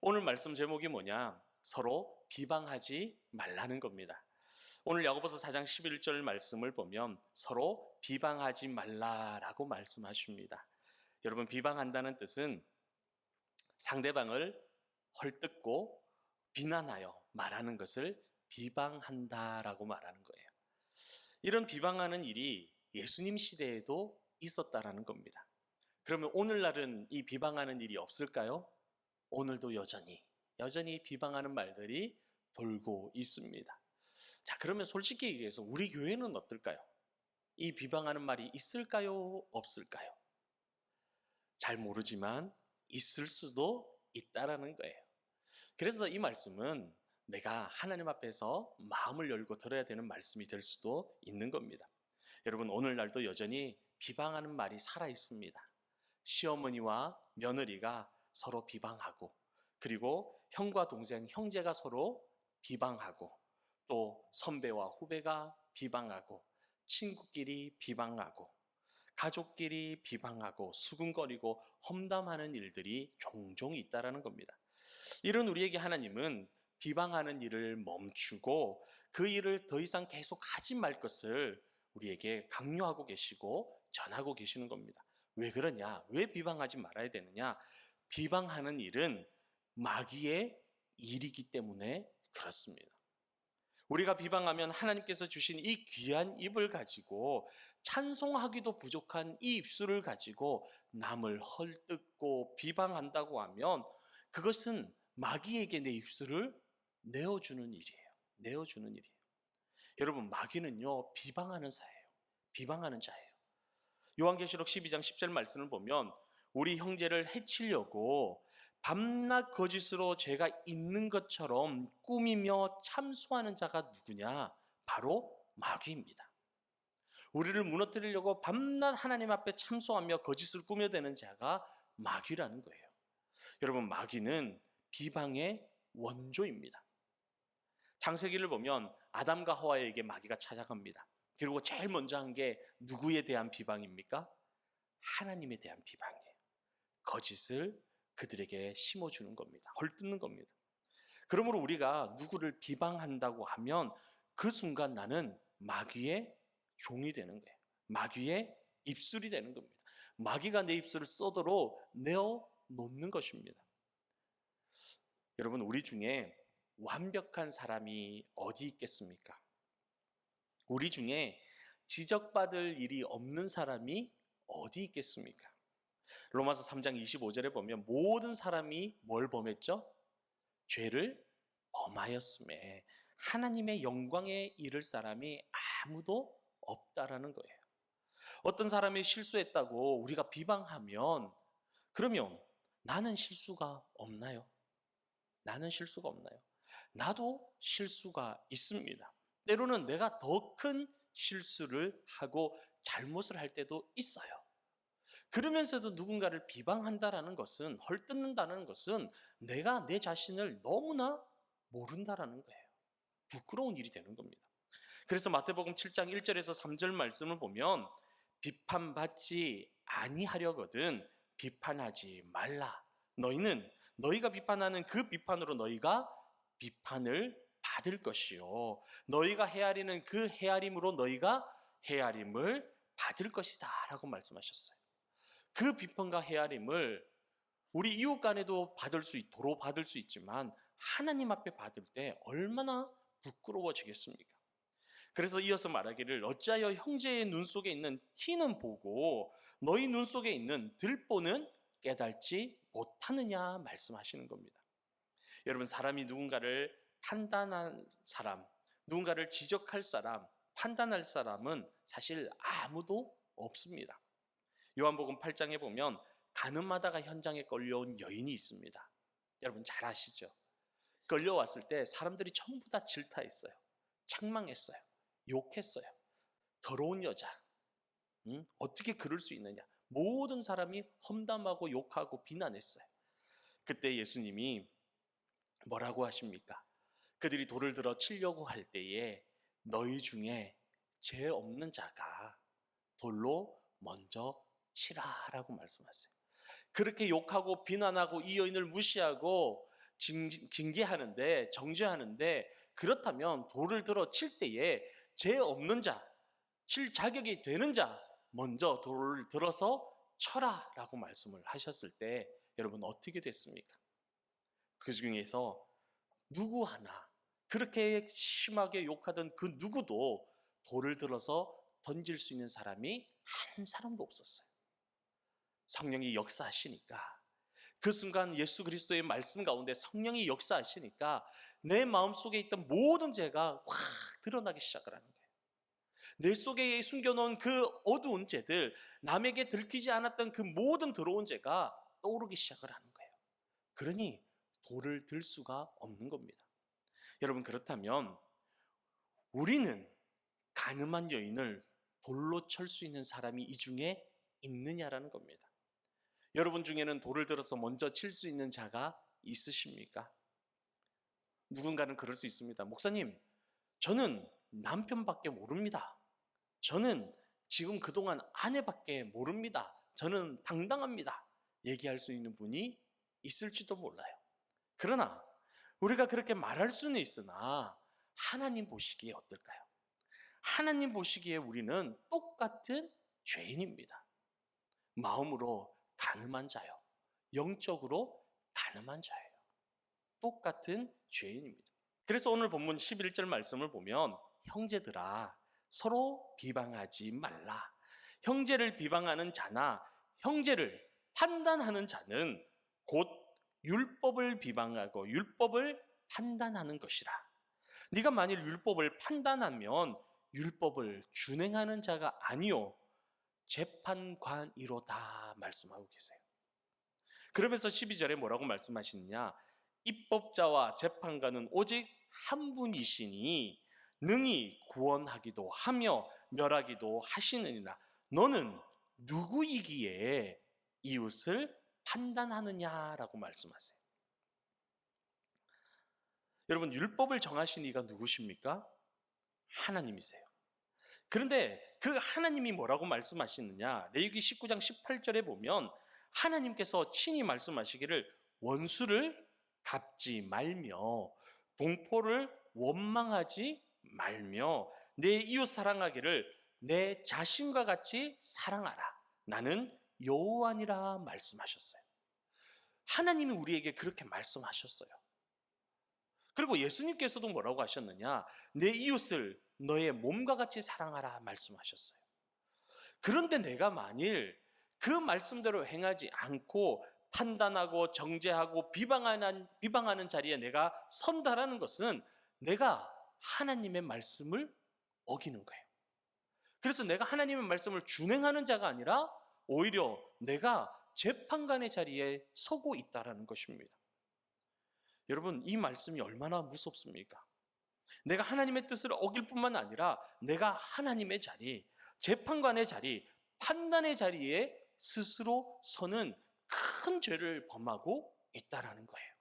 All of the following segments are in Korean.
오늘 말씀 제목이 뭐냐? 서로 비방하지 말라는 겁니다. 오늘 야고보서 4장 11절 말씀을 보면 서로 비방하지 말라라고 말씀하십니다. 여러분, 비방한다는 뜻은 상대방을 헐뜯고 비난하여 말하는 것을 비방한다라고 말하는 거예요. 이런 비방하는 일이 예수님 시대에도 있었다라는 겁니다. 그러면 오늘날은 이 비방하는 일이 없을까요? 오늘도 여전히 비방하는 말들이 돌고 있습니다. 자, 그러면 솔직히 얘기해서 우리 교회는 어떨까요? 이 비방하는 말이 있을까요? 없을까요? 잘 모르지만 있을 수도 있다라는 거예요. 그래서 이 말씀은 내가 하나님 앞에서 마음을 열고 들어야 되는 말씀이 될 수도 있는 겁니다. 여러분, 오늘날도 여전히 비방하는 말이 살아 있습니다. 시어머니와 며느리가 서로 비방하고, 그리고 형과 동생, 형제가 서로 비방하고, 또 선배와 후배가 비방하고, 친구끼리 비방하고, 가족끼리 비방하고, 수군거리고 험담하는 일들이 종종 있다라는 겁니다. 이런 우리에게 하나님은 비방하는 일을 멈추고 그 일을 더 이상 계속 하지 말 것을 우리에게 강요하고 계시고 전하고 계시는 겁니다. 왜 그러냐? 왜 비방하지 말아야 되느냐? 비방하는 일은 마귀의 일이기 때문에 그렇습니다. 우리가 비방하면 하나님께서 주신 이 귀한 입을 가지고 찬송하기도 부족한 이 입술을 가지고 남을 헐뜯고 비방한다고 하면 그것은 마귀에게 내 입술을 내어주는 일이에요. 내어주는 일이에요. 여러분, 마귀는요, 비방하는 자예요. 비방하는 자예요. 요한계시록 12장 10절 말씀을 보면 우리 형제를 해치려고 밤낮 거짓으로 죄가 있는 것처럼 꾸미며 참소하는 자가 누구냐? 바로 마귀입니다. 우리를 무너뜨리려고 밤낮 하나님 앞에 참소하며 거짓을 꾸며대는 자가 마귀라는 거예요. 여러분, 마귀는 비방의 원조입니다. 창세기를 보면 아담과 하와에게 마귀가 찾아갑니다. 그리고 제일 먼저 한 게 누구에 대한 비방입니까? 하나님에 대한 비방이에요. 거짓을 그들에게 심어주는 겁니다. 헐뜯는 겁니다. 그러므로 우리가 누구를 비방한다고 하면 그 순간 나는 마귀의 종이 되는 거예요. 마귀의 입술이 되는 겁니다. 마귀가 내 입술을 쏘도록 내어 놓는 것입니다. 여러분, 우리 중에 완벽한 사람이 어디 있겠습니까? 우리 중에 지적받을 일이 없는 사람이 어디 있겠습니까? 로마서 3장 25절에 보면 모든 사람이 뭘 범했죠? 죄를 범하였음에 하나님의 영광에 이를 사람이 아무도 없다라는 거예요. 어떤 사람이 실수했다고 우리가 비방하면 그러면 나는 실수가 없나요? 나는 실수가 없나요? 나도 실수가 있습니다. 때로는 내가 더 큰 실수를 하고 잘못을 할 때도 있어요. 그러면서도 누군가를 비방한다라는 것은, 헐뜯는다는 것은 내가 내 자신을 너무나 모른다라는 거예요. 부끄러운 일이 되는 겁니다. 그래서 마태복음 7장 1절에서 3절 말씀을 보면 비판받지 아니하려거든 비판하지 말라. 너희가 비판하는 그 비판으로 너희가 비판을 받을 것이요. 너희가 헤아리는 그 헤아림으로 너희가 헤아림을 받을 것이다 라고 말씀하셨어요. 그 비판과 헤아림을 우리 이웃 간에도 도로 받을 수 있지만 하나님 앞에 받을 때 얼마나 부끄러워지겠습니까? 그래서 이어서 말하기를 어찌하여 형제의 눈 속에 있는 티는 보고 너희 눈 속에 있는 들보는 깨달지 못하느냐 말씀하시는 겁니다. 여러분, 사람이 누군가를 판단한 사람, 누군가를 지적할 사람, 판단할 사람은 사실 아무도 없습니다. 요한복음 8장에 보면 가늠하다가 현장에 끌려온 여인이 있습니다. 여러분 잘 아시죠? 끌려왔을 때 사람들이 전부 다 질타했어요. 책망했어요. 욕했어요. 더러운 여자. 어떻게 그럴 수 있느냐. 모든 사람이 험담하고 욕하고 비난했어요. 그때 예수님이 뭐라고 하십니까? 그들이 돌을 들어 치려고 할 때에 너희 중에 죄 없는 자가 돌로 먼저 치라라고 말씀하세요. 그렇게 욕하고 비난하고 이 여인을 무시하고 징계하는데, 정죄하는데, 그렇다면 돌을 들어 칠 때에 죄 없는 자, 칠 자격이 되는 자 먼저 돌을 들어서 쳐라라고 말씀을 하셨을 때 여러분 어떻게 됐습니까? 그 중에서 누구 하나 그렇게 심하게 욕하던 그 누구도 돌을 들어서 던질 수 있는 사람이 한 사람도 없었어요. 성령이 역사하시니까, 그 순간 예수 그리스도의 말씀 가운데 성령이 역사하시니까 내 마음속에 있던 모든 죄가 확 드러나기 시작을 하는 거예요. 내 속에 숨겨놓은 그 어두운 죄들, 남에게 들키지 않았던 그 모든 더러운 죄가 떠오르기 시작을 하는 거예요. 그러니 돌을 들 수가 없는 겁니다. 여러분, 그렇다면 우리는 가늠한 여인을 돌로 칠 수 있는 사람이 이 중에 있느냐라는 겁니다. 여러분 중에는 돌을 들어서 먼저 칠 수 있는 자가 있으십니까? 누군가는 그럴 수 있습니다. 목사님, 저는 남편밖에 모릅니다. 저는 지금 그동안 아내밖에 모릅니다. 저는 당당합니다. 얘기할 수 있는 분이 있을지도 몰라요. 그러나 우리가 그렇게 말할 수는 있으나 하나님 보시기에 어떨까요? 하나님 보시기에 우리는 똑같은 죄인입니다. 마음으로 가늠한 자요, 영적으로 가늠한 자예요. 똑같은 죄인입니다. 그래서 오늘 본문 11절 말씀을 보면 형제들아 서로 비방하지 말라. 형제를 비방하는 자나 형제를 판단하는 자는 곧 율법을 비방하고 율법을 판단하는 것이라. 네가 만일 율법을 판단하면 율법을 준행하는 자가 아니요 재판관이로다 말씀하고 계세요. 그러면서 12절에 뭐라고 말씀하시느냐? 입법자와 재판관은 오직 한 분이시니 능히 구원하기도 하며 멸하기도 하시느니라. 너는 누구이기에 이웃을 판단하느냐라고 말씀하세요. 여러분, 율법을 정하신 이가 누구십니까? 하나님이세요. 그런데 그 하나님이 뭐라고 말씀하시느냐? 레위기 19장 18절에 보면 하나님께서 친히 말씀하시기를 원수를 갚지 말며 동포를 원망하지 말며 내 이웃 사랑하기를 내 자신과 같이 사랑하라. 나는 여호와니라 말씀하셨어요. 하나님이 우리에게 그렇게 말씀하셨어요. 그리고 예수님께서도 뭐라고 하셨느냐? 내 이웃을 너의 몸과 같이 사랑하라 말씀하셨어요. 그런데 내가 만일 그 말씀대로 행하지 않고 판단하고 정죄하고 비방하는 자리에 내가 선다라는 것은 내가 하나님의 말씀을 어기는 거예요. 그래서 내가 하나님의 말씀을 준행하는 자가 아니라 오히려 내가 재판관의 자리에 서고 있다라는 것입니다. 여러분, 이 말씀이 얼마나 무섭습니까? 내가 하나님의 뜻을 어길 뿐만 아니라 내가 하나님의 자리, 재판관의 자리, 판단의 자리에 스스로 서는 큰 죄를 범하고 있다라는 거예요.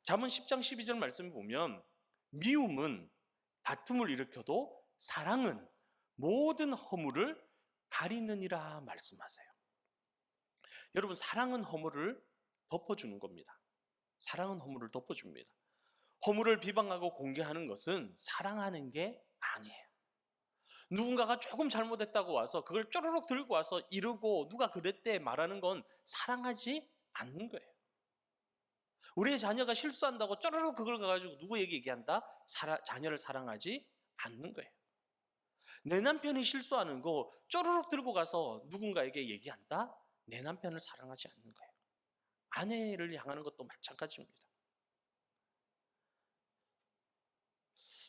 잠언 10장 12절 말씀을 보면 미움은 다툼을 일으켜도 사랑은 모든 허물을 가리느니라 말씀하세요. 여러분, 사랑은 허물을 덮어주는 겁니다. 사랑은 허물을 덮어줍니다. 허물을 비방하고 공개하는 것은 사랑하는 게 아니에요. 누군가가 조금 잘못했다고 와서 그걸 쪼르륵 들고 와서 이르고 누가 그랬대 말하는 건 사랑하지 않는 거예요. 우리의 자녀가 실수한다고 쪼르륵 그걸 가지고 누구에게 얘기한다? 자녀를 사랑하지 않는 거예요. 내 남편이 실수하는 거 쪼르륵 들고 가서 누군가에게 얘기한다? 내 남편을 사랑하지 않는 거예요. 아내를 향하는 것도 마찬가지입니다.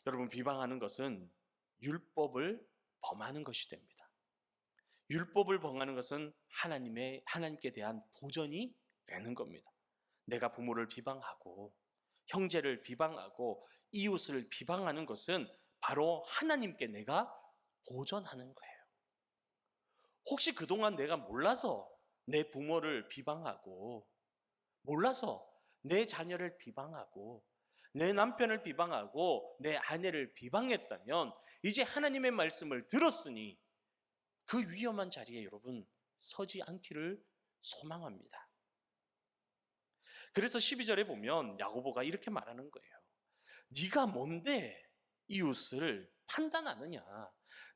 여러분, 비방하는 것은 율법을 범하는 것이 됩니다. 율법을 범하는 것은 하나님께 대한 도전이 되는 겁니다. 내가 부모를 비방하고 형제를 비방하고 이웃을 비방하는 것은 바로 하나님께 내가 도전하는 거예요. 혹시 그동안 내가 몰라서 내 부모를 비방하고 몰라서 내 자녀를 비방하고 내 남편을 비방하고 내 아내를 비방했다면 이제 하나님의 말씀을 들었으니 그 위험한 자리에 여러분 서지 않기를 소망합니다. 그래서 12절에 보면 야고보가 이렇게 말하는 거예요. 네가 뭔데 이웃을 판단하느냐?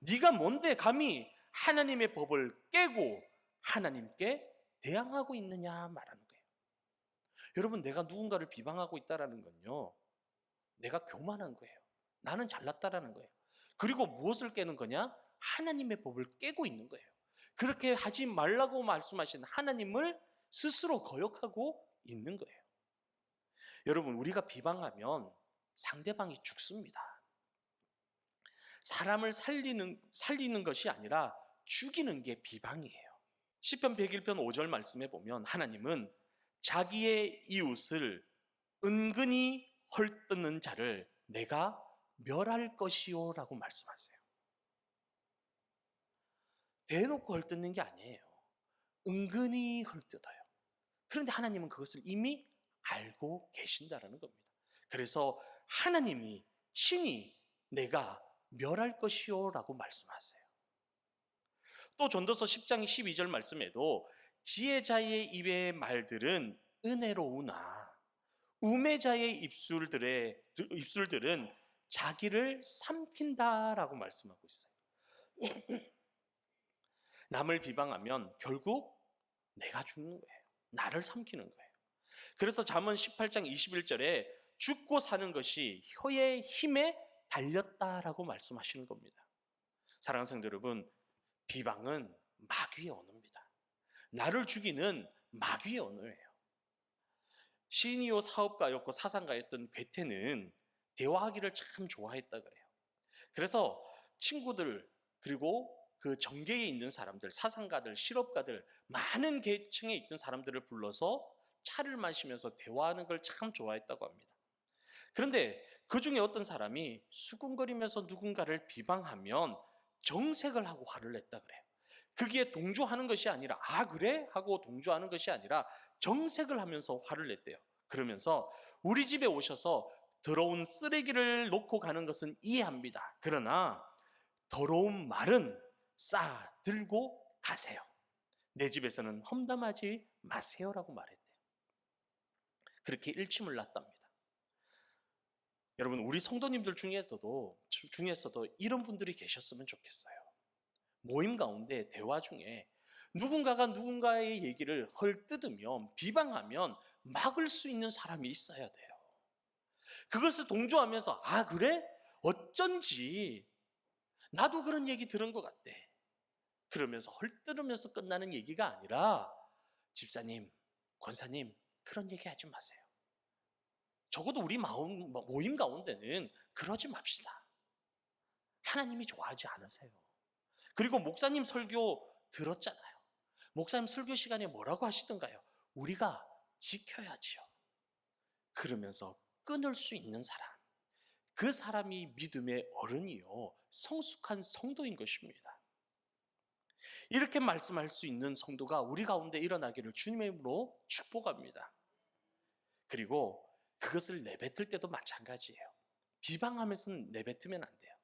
네가 뭔데 감히 하나님의 법을 깨고 하나님께 대항하고 있느냐 말하는 거예요. 여러분, 내가 누군가를 비방하고 있다라는 건요, 내가 교만한 거예요. 나는 잘났다라는 거예요. 그리고 무엇을 깨는 거냐? 하나님의 법을 깨고 있는 거예요. 그렇게 하지 말라고 말씀하신 하나님을 스스로 거역하고 있는 거예요. 여러분, 우리가 비방하면 상대방이 죽습니다. 사람을 살리는 것이 아니라 죽이는 게 비방이에요. 시편 101편 5절 말씀에 보면 하나님은 자기의 이웃을 은근히 헐뜯는 자를 내가 멸할 것이요 라고 말씀하세요. 대놓고 헐뜯는 게 아니에요. 은근히 헐뜯어요. 그런데 하나님은 그것을 이미 알고 계신다라는 겁니다. 그래서 하나님이 친히 내가 멸할 것이요 라고 말씀하세요. 또 전도서 10장 12절 말씀에도 지혜자의 입의 말들은 은혜로우나 우매자의 입술들은 자기를 삼킨다라고 말씀하고 있어요. 남을 비방하면 결국 내가 죽는 거예요. 나를 삼키는 거예요. 그래서 잠언 18장 21절에 죽고 사는 것이 혀의 힘에 달렸다라고 말씀하시는 겁니다. 사랑하는 성도 여러분, 비방은 마귀의 언어입니다. 나를 죽이는 마귀의 언어예요. 시니오 사업가였고 사상가였던 괴테는 대화하기를 참 좋아했다 그래요. 그래서 친구들, 그리고 그 정계에 있는 사람들, 사상가들, 실업가들, 많은 계층에 있던 사람들을 불러서 차를 마시면서 대화하는 걸 참 좋아했다고 합니다. 그런데 그 중에 어떤 사람이 수군거리면서 누군가를 비방하면 정색을 하고 화를 냈다 그래요. 거기에 동조하는 것이 아니라 아 그래? 하고 동조하는 것이 아니라 정색을 하면서 화를 냈대요. 그러면서 우리 집에 오셔서 더러운 쓰레기를 놓고 가는 것은 이해합니다. 그러나 더러운 말은 싸 들고 가세요. 내 집에서는 험담하지 마세요라고 말했대요. 그렇게 일침을 놨답니다. 여러분, 우리 성도님들 중에서도 이런 분들이 계셨으면 좋겠어요. 모임 가운데 대화 중에 누군가가 누군가의 얘기를 헐뜯으면 비방하면 막을 수 있는 사람이 있어야 돼요. 그것을 동조하면서 아 그래? 어쩐지 나도 그런 얘기 들은 것 같대. 그러면서 헐뜯으면서 끝나는 얘기가 아니라 집사님, 권사님 그런 얘기 하지 마세요. 적어도 우리 모임 가운데는 그러지 맙시다. 하나님이 좋아하지 않으세요. 그리고 목사님 설교 들었잖아요. 목사님 설교 시간에 뭐라고 하시던가요? 우리가 지켜야지요. 그러면서 끊을 수 있는 사람, 그 사람이 믿음의 어른이요 성숙한 성도인 것입니다. 이렇게 말씀할 수 있는 성도가 우리 가운데 일어나기를 주님의 이름으로 축복합니다. 그리고 그것을 내뱉을 때도 마찬가지예요. 비방하면서는 내뱉으면 안 돼요.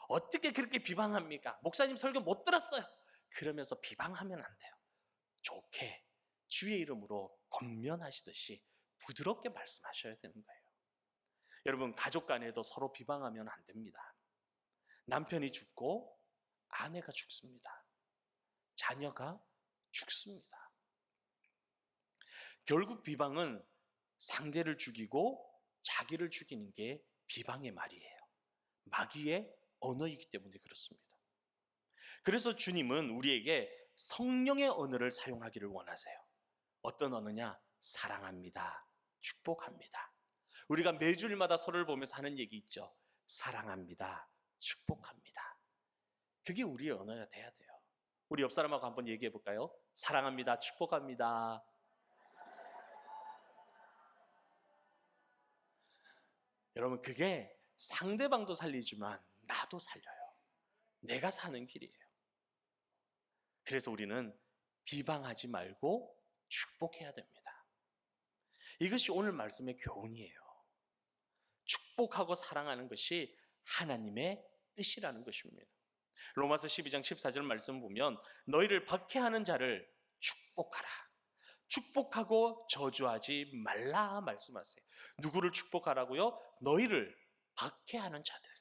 어떻게 그렇게 비방합니까? 목사님 설교 못 들었어요. 그러면서 비방하면 안 돼요. 좋게 주의 이름으로 권면하시듯이 부드럽게 말씀하셔야 되는 거예요. 여러분, 가족 간에도 서로 비방하면 안 됩니다. 남편이 죽고 아내가 죽습니다. 자녀가 죽습니다. 결국 비방은 상대를 죽이고 자기를 죽이는 게 비방의 말이에요. 마귀의 언어이기 때문에 그렇습니다. 그래서 주님은 우리에게 성령의 언어를 사용하기를 원하세요. 어떤 언어냐? 사랑합니다. 축복합니다. 우리가 매주일마다 서로를 보면서 하는 얘기 있죠. 사랑합니다. 축복합니다. 그게 우리의 언어가 돼야 돼요. 우리 옆 사람하고 한번 얘기해 볼까요? 사랑합니다. 축복합니다. 여러분, 그게 상대방도 살리지만 나도 살려요. 내가 사는 길이에요. 그래서 우리는 비방하지 말고 축복해야 됩니다. 이것이 오늘 말씀의 교훈이에요. 축복하고 사랑하는 것이 하나님의 뜻이라는 것입니다. 로마서 12장 14절 말씀 보면 너희를 박해하는 자를 축복하라. 축복하고 저주하지 말라 말씀하세요. 누구를 축복하라고요? 너희를 박해하는 자들.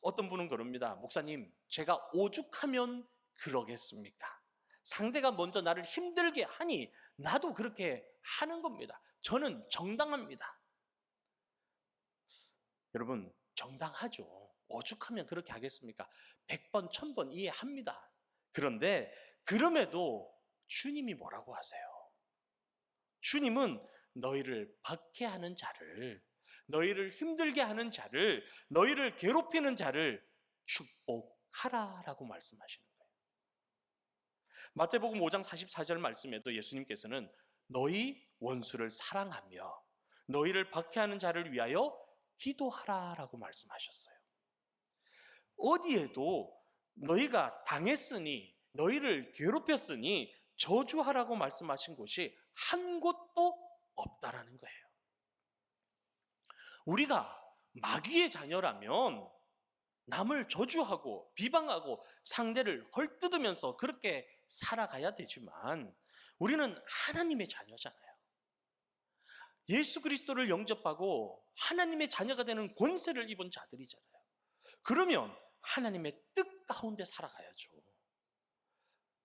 어떤 분은 그럽니다. 목사님, 제가 오죽하면 그러겠습니까? 상대가 먼저 나를 힘들게 하니 나도 그렇게 하는 겁니다. 저는 정당합니다. 여러분, 정당하죠. 오죽하면 그렇게 하겠습니까? 100번, 1000번 이해합니다. 그런데 그럼에도 주님이 뭐라고 하세요? 주님은 너희를 박해하는 자를, 너희를 힘들게 하는 자를, 너희를 괴롭히는 자를 축복하라라고 말씀하시는 거예요. 마태복음 5장 44절 말씀에도 예수님께서는 너희 원수를 사랑하며 너희를 박해하는 자를 위하여 기도하라라고 말씀하셨어요. 어디에도 너희가 당했으니, 너희를 괴롭혔으니 저주하라고 말씀하신 곳이 한 곳도 없다라는 거예요. 우리가 마귀의 자녀라면 남을 저주하고 비방하고 상대를 헐뜯으면서 그렇게 살아가야 되지만 우리는 하나님의 자녀잖아요. 예수 그리스도를 영접하고 하나님의 자녀가 되는 권세를 입은 자들이잖아요. 그러면 하나님의 뜻 가운데 살아가야죠.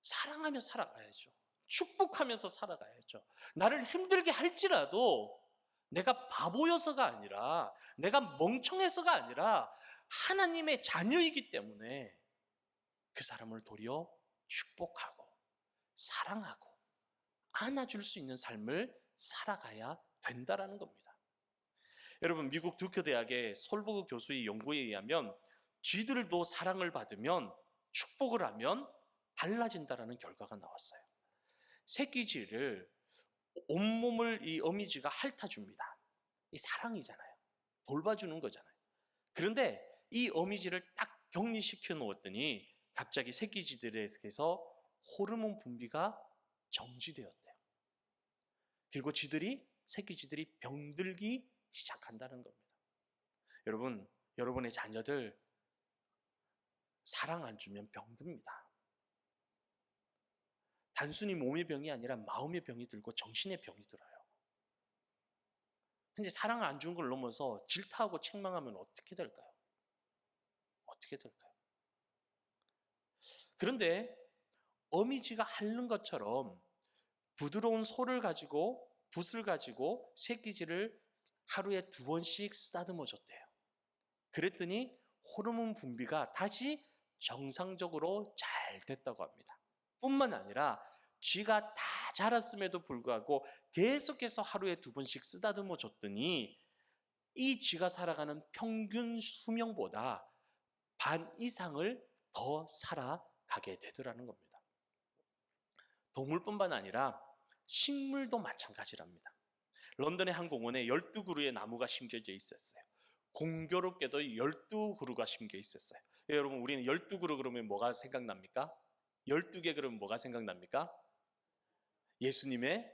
사랑하며 살아가야죠. 축복하면서 살아가야죠. 나를 힘들게 할지라도 내가 바보여서가 아니라, 내가 멍청해서가 아니라 하나님의 자녀이기 때문에 그 사람을 도리어 축복하고 사랑하고 안아줄 수 있는 삶을 살아가야 된다라는 겁니다. 여러분, 미국 듀크 대학의 솔버그 교수의 연구에 의하면 쥐들도 사랑을 받으면, 축복을 하면 달라진다라는 결과가 나왔어요. 새끼 쥐를 온몸을 이 어미쥐가 핥아줍니다. 이 사랑이잖아요. 돌봐주는 거잖아요. 그런데 이 어미쥐를 딱 격리시켜 놓았더니 갑자기 새끼 쥐들에게서 호르몬 분비가 정지되었대요. 그리고 새끼 쥐들이 병들기 시작한다는 겁니다. 여러분, 여러분의 자녀들 사랑 안 주면 병듭니다. 단순히 몸의 병이 아니라 마음의 병이 들고 정신의 병이 들어요. 근데 사랑을 안 준 걸 넘어서 질타하고 책망하면 어떻게 될까요? 어떻게 될까요? 그런데 어미쥐가 핥는 것처럼 부드러운 소를 가지고, 붓을 가지고 새끼쥐를 하루에 2번씩 쓰다듬어 줬대요. 그랬더니 호르몬 분비가 다시 정상적으로 잘 됐다고 합니다. 뿐만 아니라 쥐가 다 자랐음에도 불구하고 계속해서 하루에 2번씩 쓰다듬어 줬더니 이 쥐가 살아가는 평균 수명보다 반 이상을 더 살아가게 되더라는 겁니다. 동물뿐만 아니라 식물도 마찬가지랍니다. 런던의 한 공원에 12그루의 나무가 심겨져 있었어요. 공교롭게도 12그루가 심겨 있었어요. 여러분, 우리는 12그루 그러면 뭐가 생각납니까? 12개 그러면 뭐가 생각납니까? 예수님의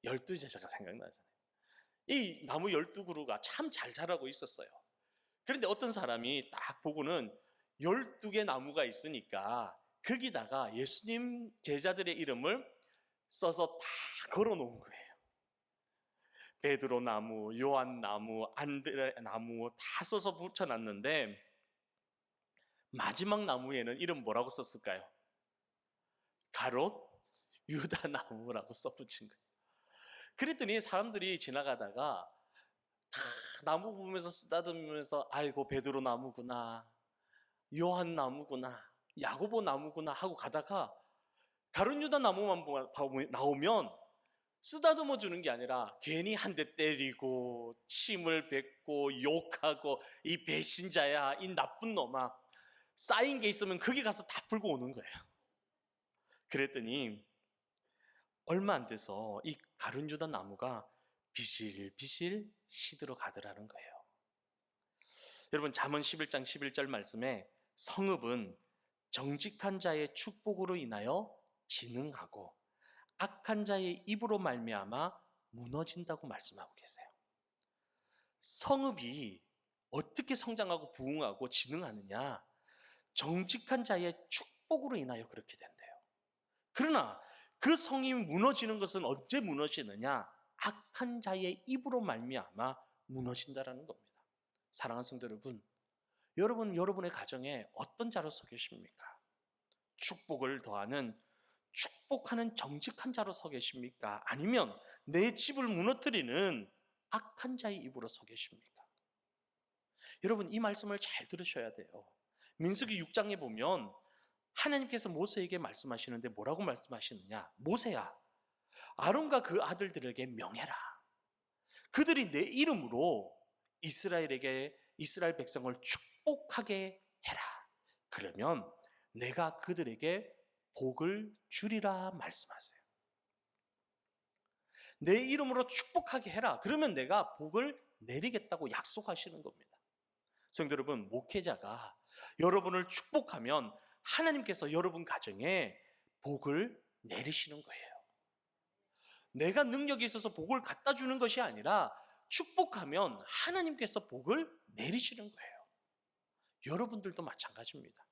12제자가 생각나잖아요. 이 나무 12그루가 참 잘 자라고 있었어요. 그런데 어떤 사람이 딱 보고는 12개 나무가 있으니까 거기다가 예수님 제자들의 이름을 써서 다 걸어 놓은 거예요. 베드로 나무, 요한 나무, 안드레 나무 다 써서 붙여놨는데 마지막 나무에는 이름 뭐라고 썼을까요? 가롯 유다 나무라고 써붙인 거예요. 그랬더니 사람들이 지나가다가 다 나무 보면서 쓰다듬으면서 아이고 베드로 나무구나, 요한 나무구나, 야고보 나무구나 하고 가다가 가룟 유다 나무만 나오면 쓰다듬어 주는 게 아니라 괜히 한 대 때리고 침을 뱉고 욕하고 이 배신자야, 이 나쁜 놈아, 쌓인 게 있으면 거기 가서 다 풀고 오는 거예요. 그랬더니 얼마 안 돼서 이 가룟 유다 나무가 비실비실 시들어 가더라는 거예요. 여러분, 잠언 11장 11절 말씀에 성읍은 정직한 자의 축복으로 인하여 진흥하고 악한 자의 입으로 말미암아 무너진다고 말씀하고 계세요. 성읍이 어떻게 성장하고 부흥하고 진흥하느냐? 정직한 자의 축복으로 인하여 그렇게 된대요. 그러나 그 성이 무너지는 것은 언제 무너지느냐? 악한 자의 입으로 말미암아 무너진다라는 겁니다. 사랑하는 성도 여러분, 여러분의 가정에 어떤 자로 서 계십니까? 축복을 더하는 축복하는 정직한 자로 서 계십니까? 아니면 내 집을 무너뜨리는 악한 자의 입으로 서 계십니까? 여러분, 이 말씀을 잘 들으셔야 돼요. 민수기 6장에 보면 하나님께서 모세에게 말씀하시는데 뭐라고 말씀하시느냐? 모세야, 아론과 그 아들들에게 명해라. 그들이 내 이름으로 이스라엘 백성을 축복하게 해라. 그러면 내가 그들에게 복을 주리라 말씀하세요. 내 이름으로 축복하게 해라. 그러면 내가 복을 내리겠다고 약속하시는 겁니다. 성도 여러분, 목회자가 여러분을 축복하면 하나님께서 여러분 가정에 복을 내리시는 거예요. 내가 능력이 있어서 복을 갖다 주는 것이 아니라 축복하면 하나님께서 복을 내리시는 거예요. 여러분들도 마찬가지입니다.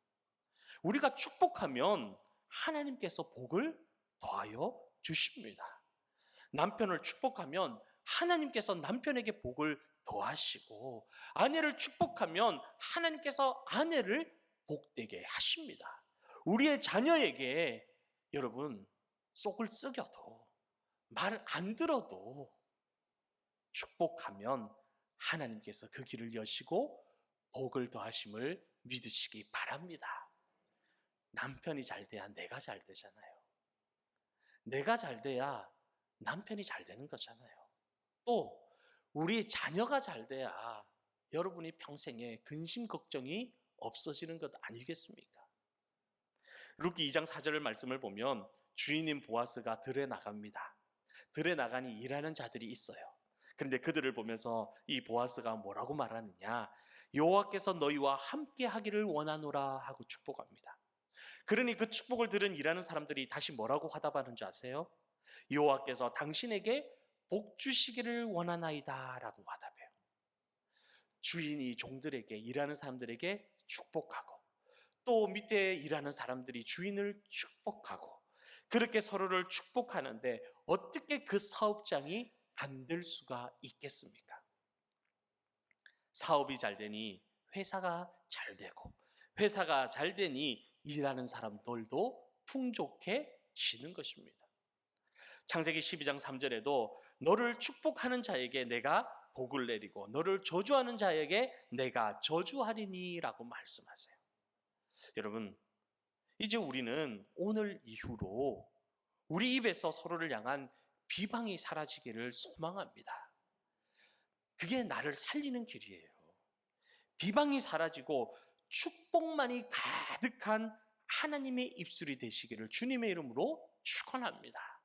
우리가 축복하면 하나님께서 복을 더하여 주십니다. 남편을 축복하면 하나님께서 남편에게 복을 더하시고, 아내를 축복하면 하나님께서 아내를 복되게 하십니다. 우리의 자녀에게 여러분 속을 썩여도 말 안 들어도 축복하면 하나님께서 그 길을 여시고 복을 더하심을 믿으시기 바랍니다. 남편이 잘 돼야 내가 잘 되잖아요. 내가 잘 돼야 남편이 잘 되는 거잖아요. 또 우리 자녀가 잘 돼야 여러분이 평생에 근심 걱정이 없어지는 것 아니겠습니까? 룻기 2장 4절 말씀을 보면 주인인 보아스가 들에 나갑니다. 들에 나가니 일하는 자들이 있어요. 그런데 그들을 보면서 이 보아스가 뭐라고 말하느냐? 여호와께서 너희와 함께 하기를 원하노라 하고 축복합니다. 그러니 그 축복을 들은 일하는 사람들이 다시 뭐라고 화답하는 줄 아세요? 여호와께서 당신에게 복 주시기를 원하나이다 라고 화답해요. 주인이 종들에게, 일하는 사람들에게 축복하고, 또 밑에 일하는 사람들이 주인을 축복하고, 그렇게 서로를 축복하는데 어떻게 그 사업장이 안 될 수가 있겠습니까? 사업이 잘 되니 회사가 잘 되고, 회사가 잘 되니 일하는 사람들도 풍족해지는 것입니다. 창세기 12장 3절에도 너를 축복하는 자에게 내가 복을 내리고 너를 저주하는 자에게 내가 저주하리니 라고 말씀하세요. 여러분, 이제 우리는 오늘 이후로 우리 입에서 서로를 향한 비방이 사라지기를 소망합니다. 그게 나를 살리는 길이에요. 비방이 사라지고 축복만이 가득한 하나님의 입술이 되시기를 주님의 이름으로 축원합니다.